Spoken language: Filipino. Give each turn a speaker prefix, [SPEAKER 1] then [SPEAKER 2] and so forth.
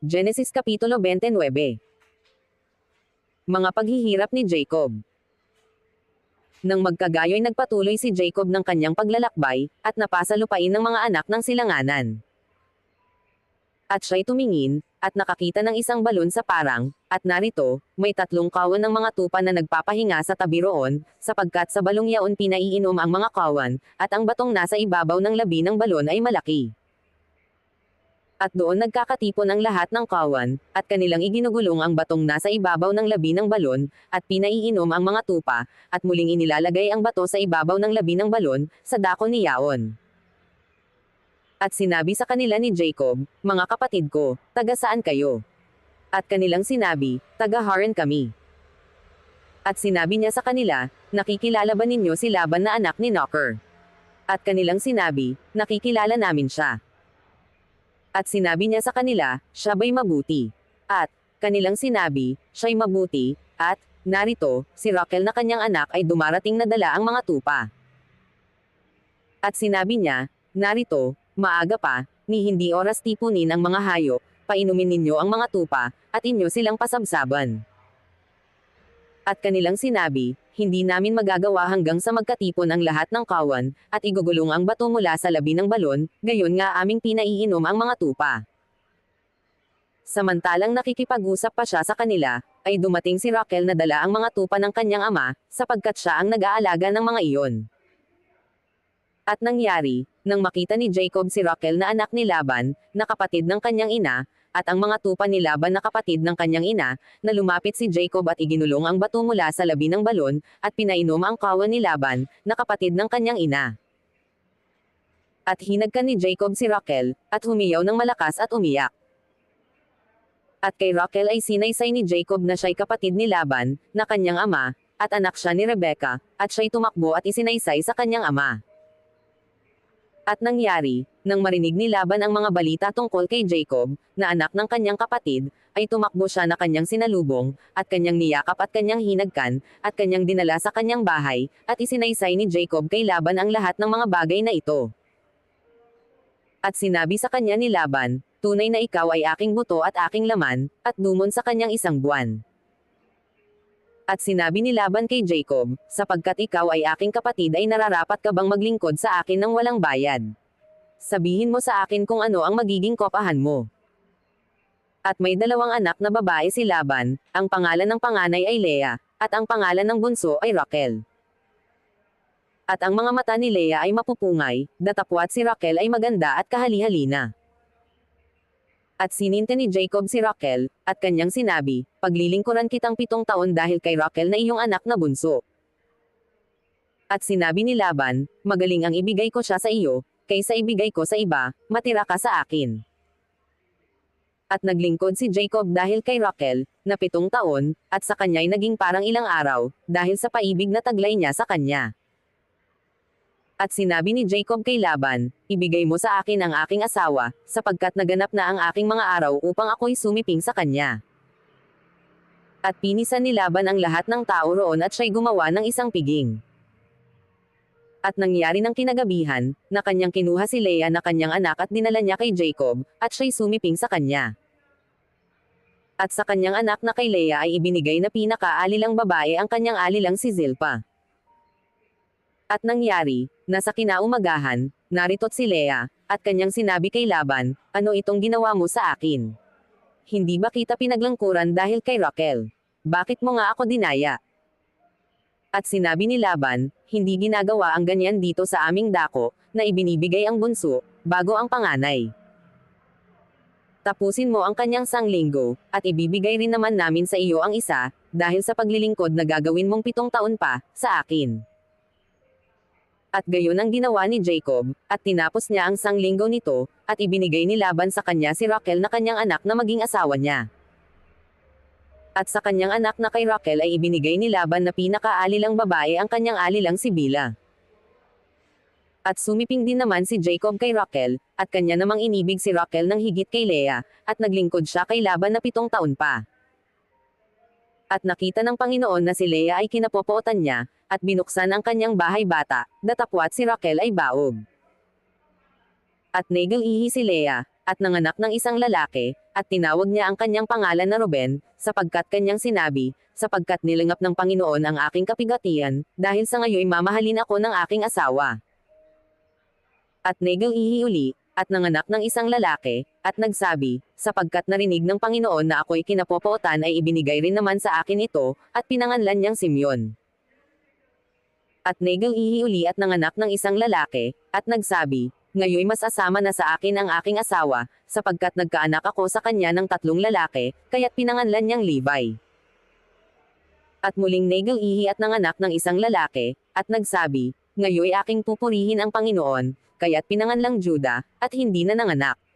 [SPEAKER 1] Genesis Kapitulo 29. Mga paghihirap ni Jacob. Nang magkagayoy nagpatuloy si Jacob ng kanyang paglalakbay, at napasalupain ng mga anak ng silanganan. At siya'y tumingin, at nakakita ng isang balon sa parang, at narito, may 3 kawan ng mga tupa na nagpapahinga sa tabi roon, sapagkat sa balong yaon pinaiinom ang mga kawan, at ang batong nasa ibabaw ng labi ng balon ay malaki. At doon nagkakatipon ang lahat ng kawan, at kanilang iginugulong ang batong nasa ibabaw ng labi ng balon, at pinaiinom ang mga tupa, at muling inilalagay ang bato sa ibabaw ng labi ng balon, sa dako ni Yaon. At sinabi sa kanila ni Jacob, "Mga kapatid ko, taga saan kayo?" At kanilang sinabi, "Taga Haran kami." At sinabi niya sa kanila, "Nakikilala ba ninyo si Laban na anak ni Nahor?" At kanilang sinabi, "Nakikilala namin siya." At sinabi niya sa kanila, "Siya ba'y mabuti?" At kanilang sinabi, "Siya'y mabuti," at narito, si Rachel na kanyang anak ay dumarating na dala ang mga tupa. At sinabi niya, "Narito, maaga pa, ni hindi oras tipunin ang mga hayop, painumin ninyo ang mga tupa, at inyo silang pasabsaban." At kanilang sinabi, "Hindi namin magagawa hanggang sa magkatipon ang lahat ng kawan, at igugulong ang bato mula sa labi ng balon, gayon nga aming pinaiinom ang mga tupa." Samantalang nakikipag-usap pa siya sa kanila, ay dumating si Rachel na dala ang mga tupa ng kanyang ama, sapagkat siya ang nag-aalaga ng mga iyon. At nangyari, nang makita ni Jacob si Rachel na anak ni Laban, na kapatid ng kanyang ina, at ang mga tupa ni Laban na kapatid ng kanyang ina, na lumapit si Jacob at iginulong ang bato mula sa labi ng balon, at pinainom ang kawan ni Laban, na kapatid ng kanyang ina. At hinagkan ni Jacob si Rachel, at humiyaw ng malakas at umiyak. At kay Rachel ay sinaysay ni Jacob na siya'y kapatid ni Laban, na kanyang ama, at anak siya ni Rebekah, at siya'y tumakbo at isinaysay sa kanyang ama. At nangyari, nang marinig ni Laban ang mga balita tungkol kay Jacob, na anak ng kanyang kapatid, ay tumakbo siya na kanyang sinalubong, at kanyang niyakap at kanyang hinagkan, at kanyang dinala sa kanyang bahay, at isinaysay ni Jacob kay Laban ang lahat ng mga bagay na ito. At sinabi sa kanya ni Laban, "Tunay na ikaw ay aking buto at aking laman," at dumon sa kanyang 1 buwan. At sinabi ni Laban kay Jacob, "Sapagkat ikaw ay aking kapatid ay nararapat ka bang maglingkod sa akin ng walang bayad? Sabihin mo sa akin kung ano ang magiging kopahan mo." At may 2 anak na babae si Laban, ang pangalan ng panganay ay Leah, at ang pangalan ng bunso ay Rachel. At ang mga mata ni Leah ay mapupungay, datapwat si Rachel ay maganda at kahali-halina. At sininte ni Jacob si Rachel, at kanyang sinabi, "Paglilingkuran kitang 7 taon dahil kay Rachel na iyong anak na bunso." At sinabi ni Laban, "Magaling ang ibigay ko siya sa iyo, kaysa ibigay ko sa iba, matira ka sa akin." At naglingkod si Jacob dahil kay Rachel, na 7 taon, at sa kanya'y naging parang ilang araw, dahil sa paibig na taglay niya sa kanya. At sinabi ni Jacob kay Laban, "Ibigay mo sa akin ang aking asawa, sapagkat naganap na ang aking mga araw upang ako'y sumiping sa kanya." At pinisan ni Laban ang lahat ng tao roon at siya'y gumawa ng isang piging. At nangyari ng kinagabihan, na kanyang kinuha si Leah na kanyang anak at dinala niya kay Jacob, at siya'y sumiping sa kanya. At sa kanyang anak na kay Leah ay ibinigay na pinaka-alilang babae ang kanyang alilang si Zilpa. At nangyari, na sa kinaumagahan, narito't si Leah, at kanyang sinabi kay Laban, "Ano itong ginawa mo sa akin? Hindi ba kita pinaglangkuran dahil kay Rachel? Bakit mo nga ako dinaya?" At sinabi ni Laban, "Hindi ginagawa ang ganyan dito sa aming dako, na ibinibigay ang bunso, bago ang panganay. Tapusin mo ang kanyang sanglinggo, at ibibigay rin naman namin sa iyo ang isa, dahil sa paglilingkod na gagawin mong 7 taon pa, sa akin." At gayon ang ginawa ni Jacob, at tinapos niya ang sanglinggo nito, at ibinigay ni Laban sa kanya si Rachel na kanyang anak na maging asawa niya. At sa kanyang anak na kay Rachel ay ibinigay ni Laban na pinaka-alilang babae ang kanyang alilang si Bilha. At sumiping din naman si Jacob kay Rachel, at kanya namang inibig si Rachel ng higit kay Leah, at naglingkod siya kay Laban na 7 taon pa. At nakita ng Panginoon na si Leah ay kinapopootan niya, at binuksan ang kanyang bahay bata, datapwat si Rachel ay baog. At nagalihi si Leah, at nanganak ng isang lalaki, at tinawag niya ang kanyang pangalan na Ruben, sapagkat kanyang sinabi, sapagkat nilingap ng Panginoon ang aking kapigatian, dahil sa ngayoy mamahalin ako ng aking asawa. At Nagel-ihi uli, at nanganak ng isang lalaki, at nagsabi, sapagkat narinig ng Panginoon na ako'y kinapopootan ay ibinigay rin naman sa akin ito, at pinanganlan niyang Simeon. At Nagel-ihi uli at nanganak ng isang lalaki, at nagsabi, ngayoy mas asama na sa akin ang aking asawa, sapagkat nagkaanak ako sa kanya ng 3 lalaki, kaya't pinanganlan niyang Levi. At muling Nagel-ihi at nanganak ng isang lalaki, at nagsabi, ngayoy aking pupurihin ang Panginoon, kaya't pinanganlang Juda, at hindi na nanganak.